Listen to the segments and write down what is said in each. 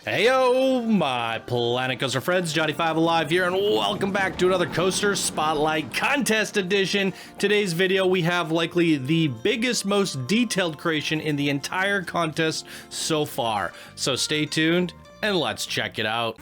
Heyo, my Planet Coaster friends, Channel5 Alive here, and welcome back to another Coaster Spotlight Contest Edition. Today's video, we have likely the biggest, most detailed creation in the entire contest so far. So stay tuned, and let's check it out.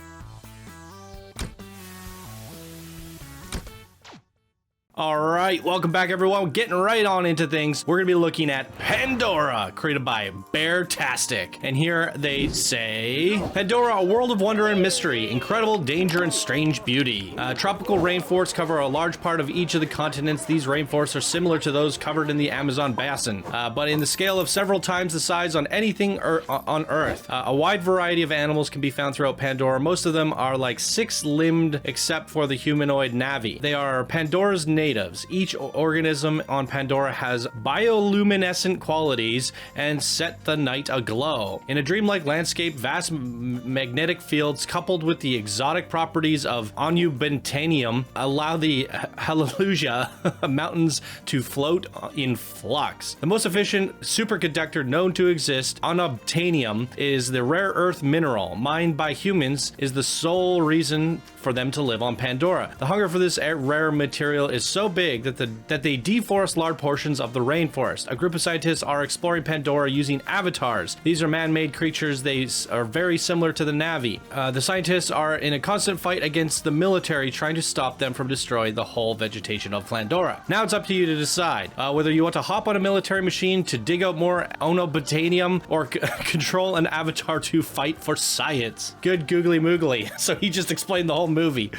All right, welcome back everyone. Getting right on into things. We're gonna be looking at Pandora, created by B3artastic. And here they say, Pandora, a world of wonder and mystery, incredible danger and strange beauty. Tropical rainforests cover a large part of each of the continents. These rainforests are similar to those covered in the Amazon basin, but in the scale of several times the size on anything on Earth. A wide variety of animals can be found throughout Pandora. Most of them are like six-limbed, except for the humanoid Navi. They are Pandora's natives. Each organism on Pandora has bioluminescent qualities and set the night aglow. In a dreamlike landscape, vast magnetic fields coupled with the exotic properties of unobtainium allow the Hallelujah mountains to float in flux. The most efficient superconductor known to exist, unobtainium, is the rare earth mineral. Mined by humans is the sole reason for them to live on Pandora. The hunger for this rare material is so big that they deforest large portions of the rainforest. A group of scientists are exploring Pandora using avatars. These are man-made creatures. They are very similar to the Navi. The scientists are in a constant fight against the military, trying to stop them from destroying the whole vegetation of Pandora. Now it's up to you to decide whether you want to hop on a military machine to dig out more unobtainium or control an avatar to fight for science. Good googly moogly. So he just explained the whole movie.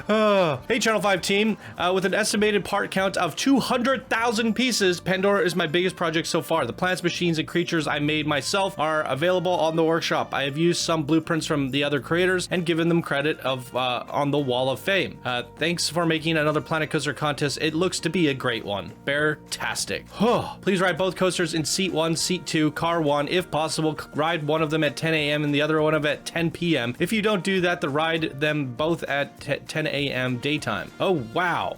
Hey Channel 5 team, with an estimated part count of 200,000 pieces, Pandora is my biggest project so far. The plants, machines, and creatures I made myself are available on the workshop. I have used some blueprints from the other creators and given them credit on the Wall of Fame. Thanks for making another Planet Coaster contest. It looks to be a great one. B3artastic. Please ride both coasters in Seat 1, Seat 2, Car 1. If possible, ride one of them at 10 a.m. and the other one at 10 p.m. If you don't do that, ride them both at 10 a.m. daytime. Oh, wow.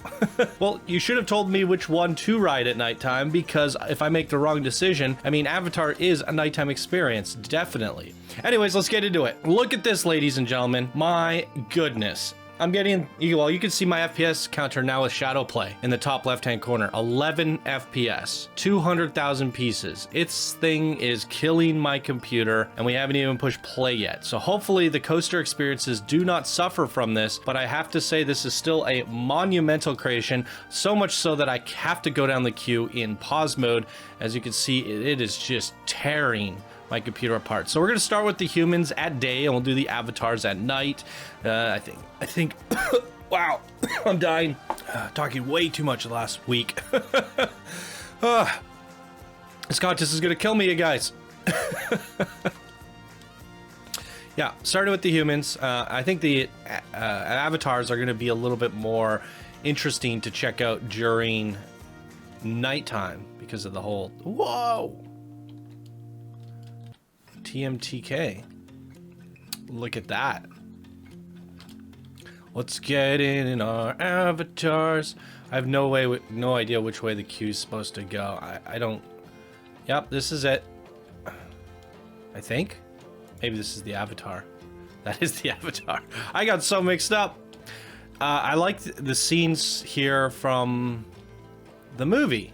Well, you should have told me which one to ride at nighttime, because if I make the wrong decision, I mean, Avatar is a nighttime experience, definitely. Anyways, let's get into it. Look at this, ladies and gentlemen. My goodness. I'm getting, well, you can see my FPS counter now with shadow play in the top left-hand corner. 11 FPS, 200,000 pieces. Its thing is killing my computer, and we haven't even pushed play yet. So hopefully the coaster experiences do not suffer from this, but I have to say this is still a monumental creation, so much so that I have to go down the queue in pause mode. As you can see, it is just tearing my computer apart. So we're gonna start with the humans at day, and we'll do the avatars at night. I think, wow, I'm dying. Talking way too much last week. This contest is gonna kill me, you guys. Yeah, starting with the humans. I think the avatars are gonna be a little bit more interesting to check out during nighttime because of the whole, whoa! TMTK. Look at that. Let's get in our avatars. I have no idea which way the queue is supposed to go. I don't. Yep, this is it. I think. Maybe this is the avatar. That is the avatar. I got so mixed up. I like the scenes here from the movie.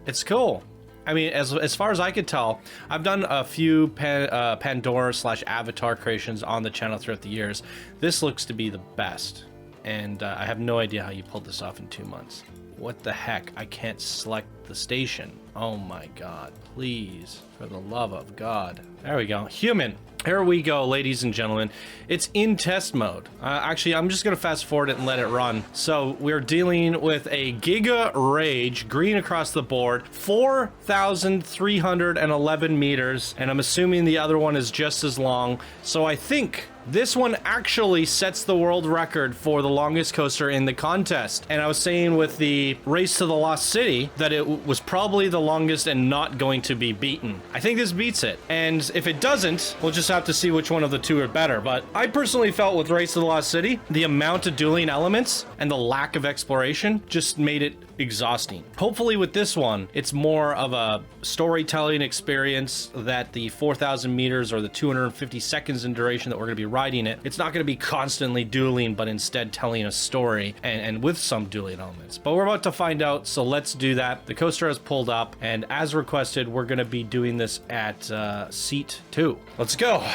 It's cool. I mean, as far as I could tell, I've done a few Pandora/Avatar creations on the channel throughout the years. This looks to be the best, and I have no idea how you pulled this off in 2 months. What the heck? I can't select the station. Oh my god. Please, for the love of God. There we go. Human. Here we go, ladies and gentlemen. It's in test mode. Actually, I'm just gonna fast forward it and let it run. So we're dealing with a Giga Rage, green across the board, 4,311 meters, and I'm assuming the other one is just as long. So I think This one actually sets the world record for the longest coaster in the contest. And I was saying with the Race to the Lost City that it was probably the longest and not going to be beaten. I think this beats it. And if it doesn't, we'll just have to see which one of the two are better. But I personally felt with Race to the Lost City, the amount of dueling elements and the lack of exploration just made it exhausting. Hopefully with this one, it's more of a storytelling experience that the 4,000 meters or the 250 seconds in duration that we're going to be riding it, it's not going to be constantly dueling, but instead telling a story and with some dueling elements. But we're about to find out, so let's do that. The coaster has pulled up, and as requested, we're going to be doing this at seat 2. Let's go.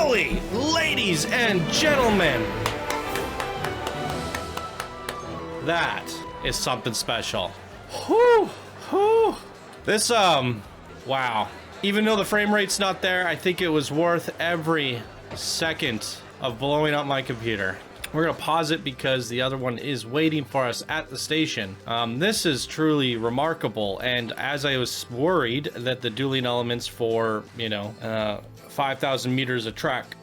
finally, ladies and gentlemen, that is something special. Whew, whew. This, wow. Even though the frame rate's not there, I think it was worth every second of blowing up my computer. We're gonna pause it because the other one is waiting for us at the station. This is truly remarkable, and as I was worried that the dueling elements for, 5,000 meters of track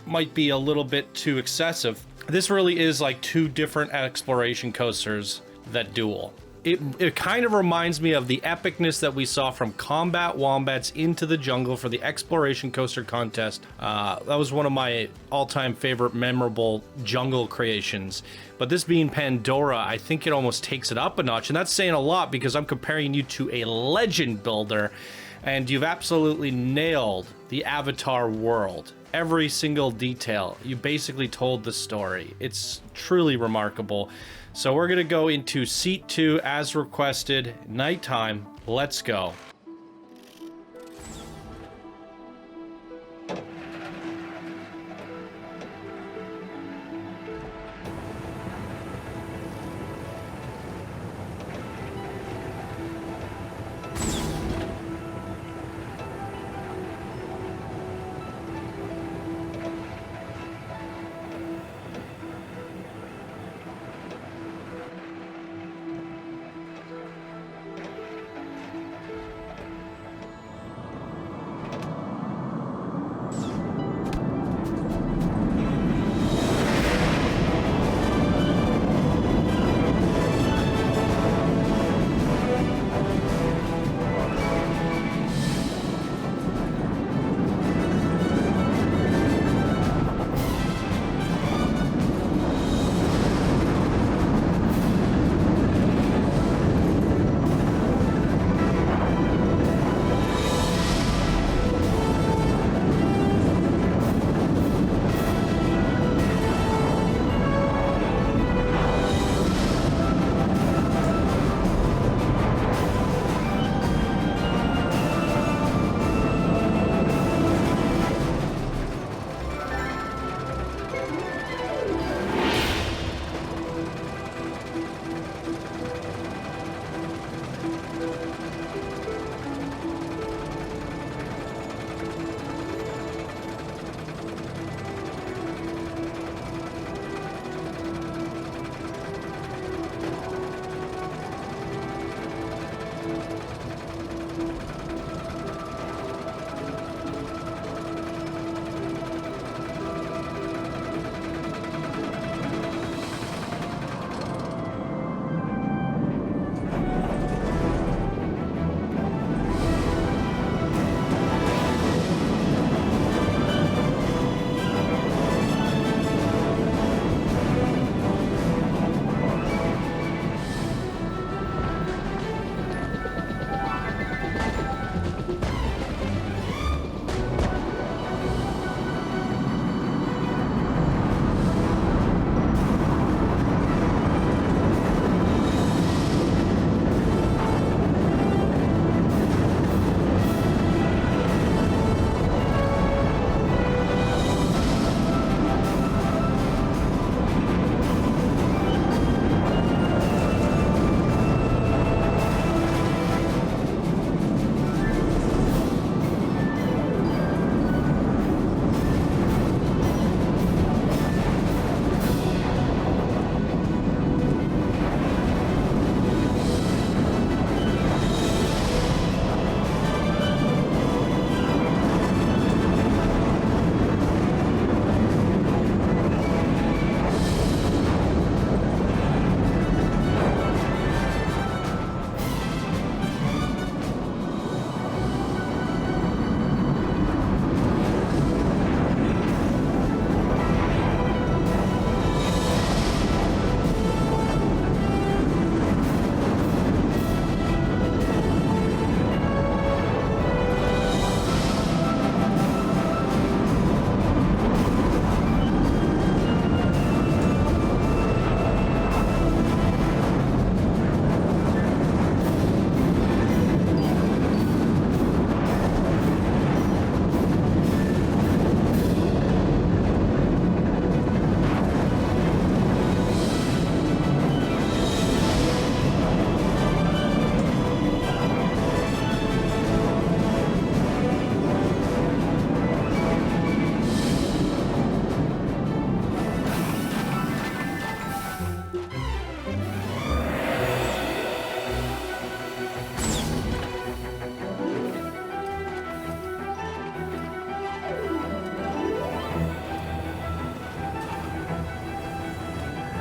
might be a little bit too excessive, this really is like two different exploration coasters that duel. It kind of reminds me of the epicness that we saw from Combat Wombats into the Jungle for the Exploration Coaster Contest. That was one of my all-time favorite memorable jungle creations. But this being Pandora, I think it almost takes it up a notch. And that's saying a lot because I'm comparing you to a legend builder. And you've absolutely nailed the Avatar world. Every single detail. You basically told the story. It's truly remarkable. So we're gonna go into Seat 2 as requested, nighttime. Let's go.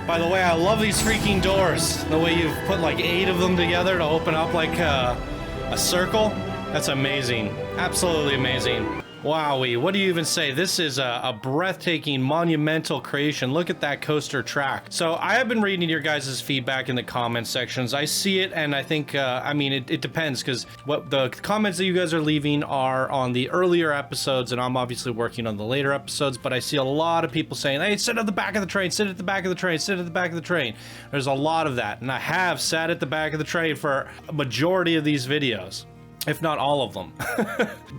By the way, I love these freaking doors. The way you've put like 8 of them together to open up like a circle. That's amazing. Absolutely amazing. Wowee, what do you even say? This is a breathtaking, monumental creation. Look at that coaster track. So I have been reading your guys' feedback in the comment sections. I see it, and I think, I mean, it depends, because what the comments that you guys are leaving are on the earlier episodes, and I'm obviously working on the later episodes, but I see a lot of people saying, hey, sit at the back of the train, sit at the back of the train, sit at the back of the train. There's a lot of that, and I have sat at the back of the train for a majority of these videos, if not all of them.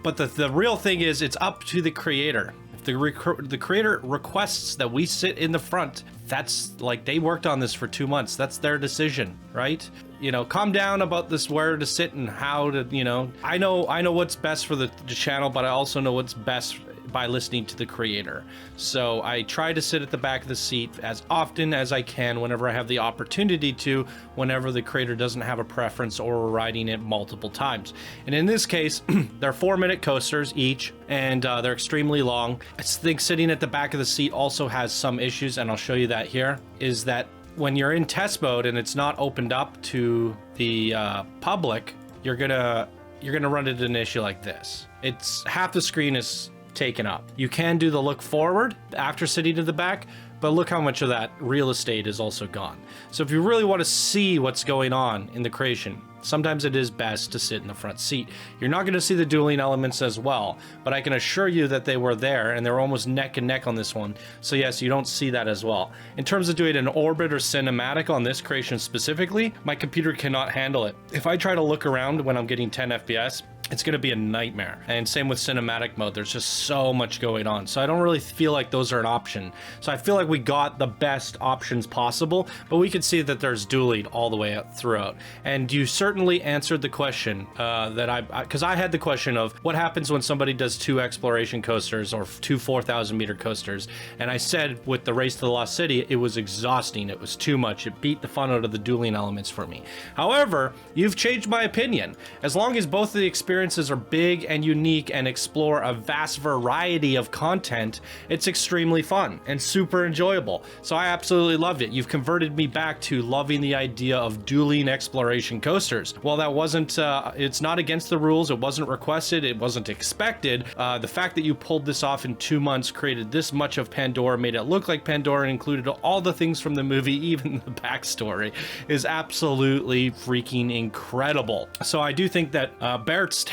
But the real thing is, it's up to the creator. If the creator requests that we sit in the front, that's like, they worked on this for 2 months. That's their decision, right? You know, calm down about this, where to sit and how to, you know, I know what's best for the channel, but I also know what's best by listening to the creator. So I try to sit at the back of the seat as often as I can whenever I have the opportunity to, whenever the creator doesn't have a preference or we're riding it multiple times. And in this case, they're 4-minute coasters each, and they're extremely long. I think sitting at the back of the seat also has some issues, and I'll show you that here, is that when you're in test mode and it's not opened up to the public, you're gonna run into an issue like this. It's half the screen is taken up. You can do the look forward after sitting to the back, but look how much of that real estate is also gone. So if you really want to see what's going on in the creation, sometimes it is best to sit in the front seat. You're not going to see the dueling elements as well, but I can assure you that they were there, and they were almost neck and neck on this one. So yes, you don't see that as well. In terms of doing an orbit or cinematic on this creation specifically, my computer cannot handle it. If I try to look around when I'm getting 10 FPS, it's going to be a nightmare. And same with cinematic mode. There's just so much going on. So I don't really feel like those are an option. So I feel like we got the best options possible, but we could see that there's dueling all the way up throughout. And you certainly answered the question because I had the question of what happens when somebody does 2 exploration coasters or 2 4,000 meter coasters. And I said with the Race to the Lost City, it was exhausting. It was too much. It beat the fun out of the dueling elements for me. However, you've changed my opinion. As long as both of the experiences are big and unique and explore a vast variety of content, it's extremely fun and super enjoyable. So I absolutely loved it. You've converted me back to loving the idea of dueling exploration coasters. Well, that wasn't, it's not against the rules. It wasn't requested. It wasn't expected. The fact that you pulled this off in 2 months, created this much of Pandora, made it look like Pandora, and included all the things from the movie, even the backstory, is absolutely freaking incredible. So I do think that Beartastic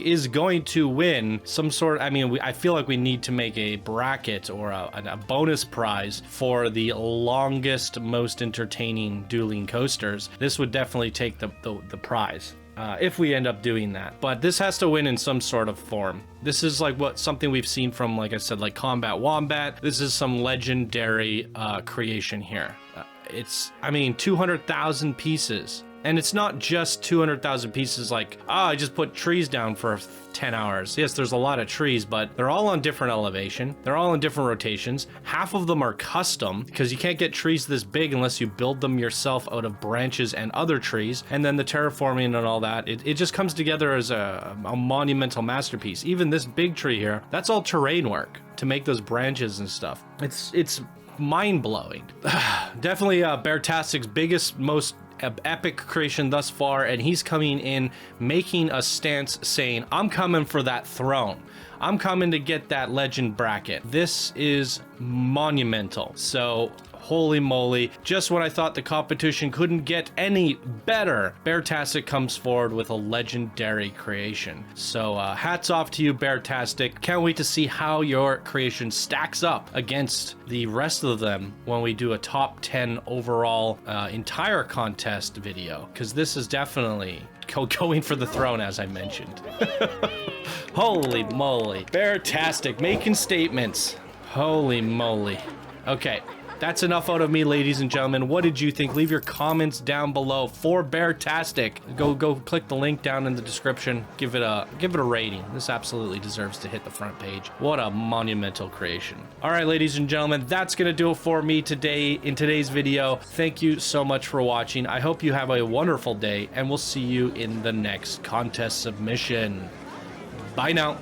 is going to win some sort. I mean, I feel like we need to make a bracket or a bonus prize for the longest, most entertaining dueling coasters. This would definitely take the prize. If we end up doing that. But this has to win in some sort of form. This is like something we've seen from, like I said, like Combat Wombat. This is some legendary creation here. It's, I mean, 200,000 pieces. And it's not just 200,000 pieces like, I just put trees down for 10 hours. Yes, there's a lot of trees, but they're all on different elevation. They're all in different rotations. Half of them are custom because you can't get trees this big unless you build them yourself out of branches and other trees. And then the terraforming and all that, it just comes together as a monumental masterpiece. Even this big tree here, that's all terrain work to make those branches and stuff. It's mind-blowing. Definitely Beartastic's biggest, most epic creation thus far, and he's coming in making a stance saying, I'm coming for that throne. I'm coming to get that legend bracket. This is monumental. So holy moly, just when I thought the competition couldn't get any better, Beartastic comes forward with a legendary creation. So hats off to you, Beartastic. Can't wait to see how your creation stacks up against the rest of them when we do a top 10 overall entire contest video, because this is definitely going for the throne, as I mentioned. Holy moly, Beartastic making statements. Holy moly. Okay, that's enough out of me, ladies and gentlemen. What did you think? Leave your comments down below for Beartastic. Go click the link down in the description. Give it a rating. This absolutely deserves to hit the front page. What a monumental creation. All right, ladies and gentlemen, that's gonna do it for me today in today's video. Thank you so much for watching. I hope you have a wonderful day, and we'll see you in the next contest submission. Bye now.